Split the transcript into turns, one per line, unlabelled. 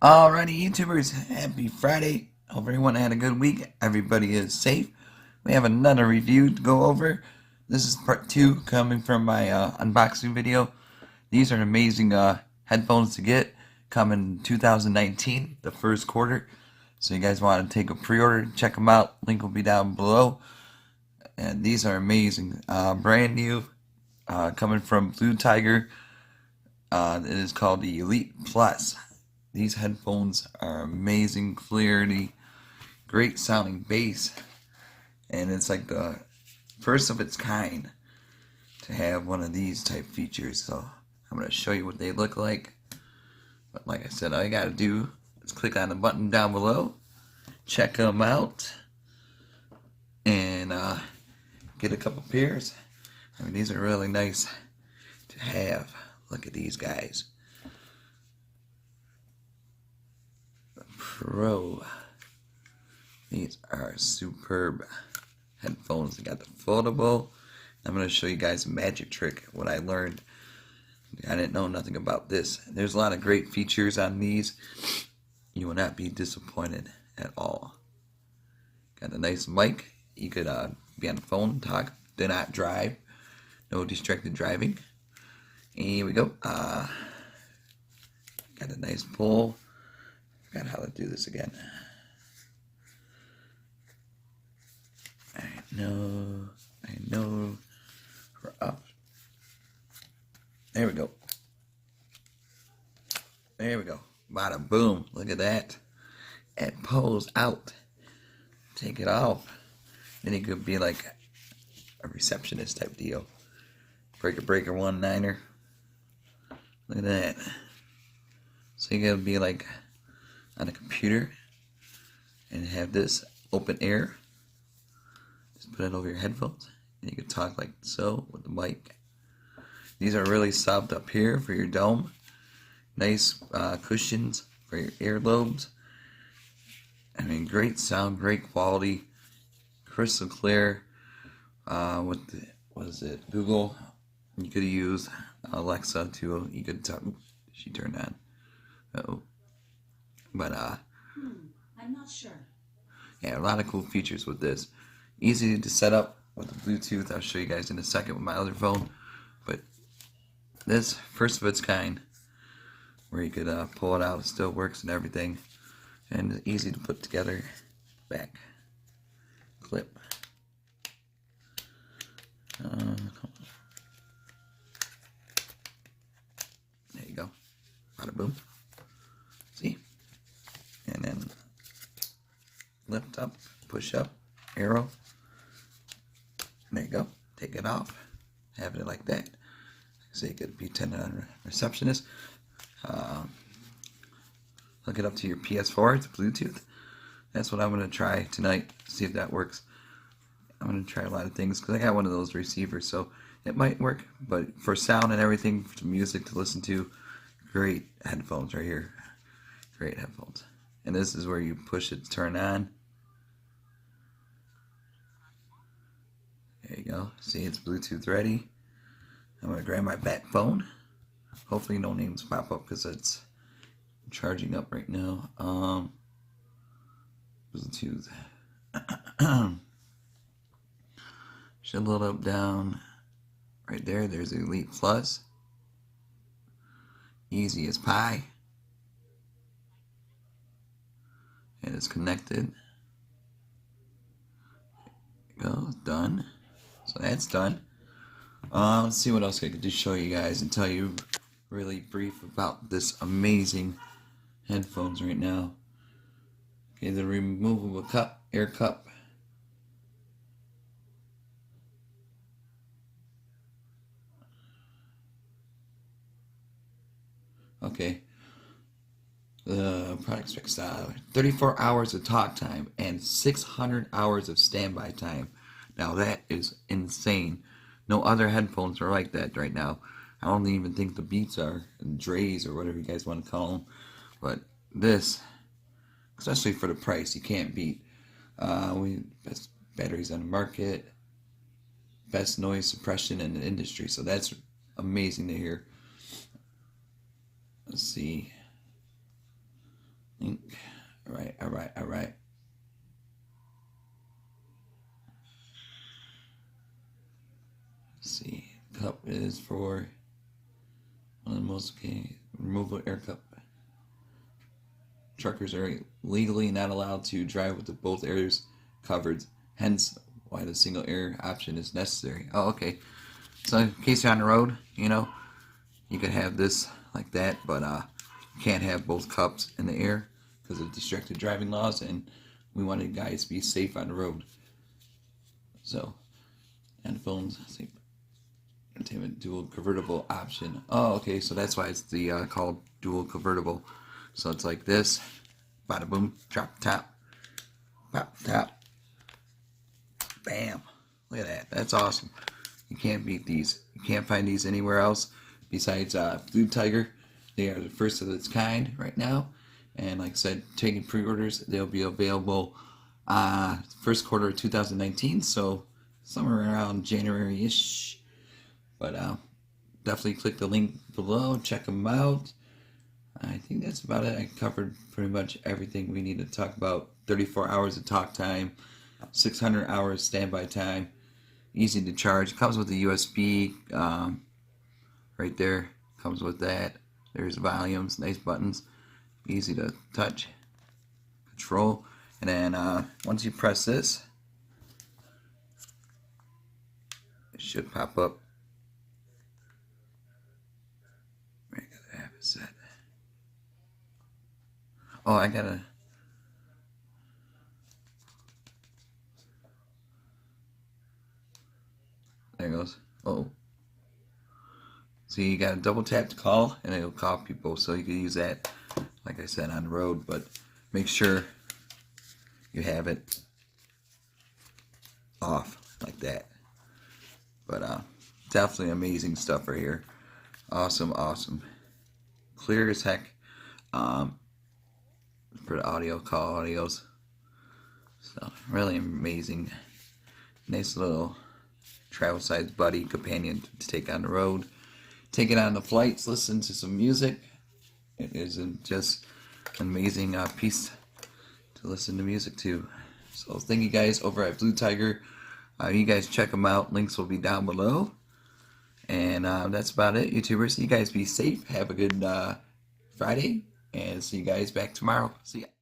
Alrighty, YouTubers, happy Friday. Hope everyone had a good week. Everybody is safe. We have another review to go over. This is part 2 coming from my unboxing video. These are amazing headphones to get. Come in 2019, the first quarter. So you guys want to take a pre-order, check them out. Link will be down below. And these are amazing. Brand new. Coming from Blue Tiger. It is called the Elite Plus. These headphones are amazing clarity, great sounding bass, and it's like the first of its kind to have one of these type features. So I'm going to show you what they look like. But like I said, all you got to do is click on the button down below, check them out, and get a couple pairs. I mean, these are really nice to have. Look at these guys. Pro. These are superb headphones. They got the foldable. I'm going to show you guys a magic trick, what I learned. I didn't know nothing about this. There's a lot of great features on these. You will not be disappointed at all. Got a nice mic. You could be on the phone, talk, do not drive. No distracted driving. And here we go. Got a nice pull. Forgot how to do this again. I know. We're up. There we go. There we go. Bada boom. Look at that. It pulls out. Take it off. Then it could be like a receptionist type deal. Breaker one-niner. Look at that. So you gotta be like on a computer and have this open air. Just put it over your headphones and you can talk like so with the mic. These are really soft up here for your dome. Nice cushions for your earlobes. I mean, great sound, great quality, crystal clear. With the, what is it? Google. You could use Alexa too. You could talk. She turned on. But
I'm not sure.
Yeah, a lot of cool features with this. Easy to set up with the Bluetooth. I'll show you guys in a second with my other phone. But this, first of its kind, where you could pull it out, it still works and everything. And easy to put together. Back clip. There you go. Bada boom. See? And then lift up, push up, arrow. There you go. Take it off. Have it like that. So you could pretend on receptionist. Hook it up to your PS4. It's Bluetooth. That's what I'm going to try tonight. See if that works. I'm going to try a lot of things because I got one of those receivers, so it might work. But for sound and everything, for music to listen to, great headphones right here. Great headphones. And this is where you push it to turn on. There you go. See, it's Bluetooth ready. I'm going to grab my back phone. Hopefully no names pop up because it's charging up right now. Bluetooth. Should load up down right there. There's Elite Plus. Easy as pie. And it's connected. There you go, done. So that's done. Let's see what else I could do, show you guys and tell you really brief about this amazing headphones right now. Okay, the removable cup, air cup. Okay. The product specs, 34 hours of talk time and 600 hours of standby time. Now that is insane. No other headphones are like that right now. I don't even think the Beats are, and Dre's or whatever you guys want to call them. But this, especially for the price, you can't beat. Best batteries on the market, best noise suppression in the industry. So that's amazing to hear. Let's see. Link. All right. Let's see. Cup is for one of the most removable air cup. Truckers are legally not allowed to drive with both airs covered, hence why the single air option is necessary. Oh, okay. So in case you're on the road, you know, you could have this like that, but you can't have both cups in the air because of distracted driving laws, and we wanted guys to be safe on the road. So, and phones, entertainment dual convertible option. Oh, okay, so that's why it's the called dual convertible. So it's like this, bada boom, drop top, pop top, bam. Look at that. That's awesome. You can't beat these. You can't find these anywhere else besides Blue Tiger. They are the first of its kind right now. And like I said, taking pre-orders, they'll be available first quarter of 2019. So somewhere around January-ish. But definitely click the link below. Check them out. I think that's about it. I covered pretty much everything we need to talk about. 34 hours of talk time, 600 hours standby time, easy to charge. Comes with a USB right there. Comes with that. There's volumes, nice buttons, easy to touch, control. And then once you press this, it should pop up. Where I gotta have it set. Oh, I gotta. There it goes. Oh. So you gotta double tap to call, and it'll call people. So you can use that, like I said, on the road. But make sure you have it off like that. But definitely amazing stuff right here. Awesome, awesome. Clear as heck. For the audio, call audios. So really amazing. Nice little travel size buddy companion to take on the road. Take it on the flights, listen to some music. It is just an amazing piece to listen to music to. So thank you guys over at Blue Tiger. You guys check them out. Links will be down below. And that's about it, YouTubers. You guys be safe. Have a good Friday. And see you guys back tomorrow. See ya.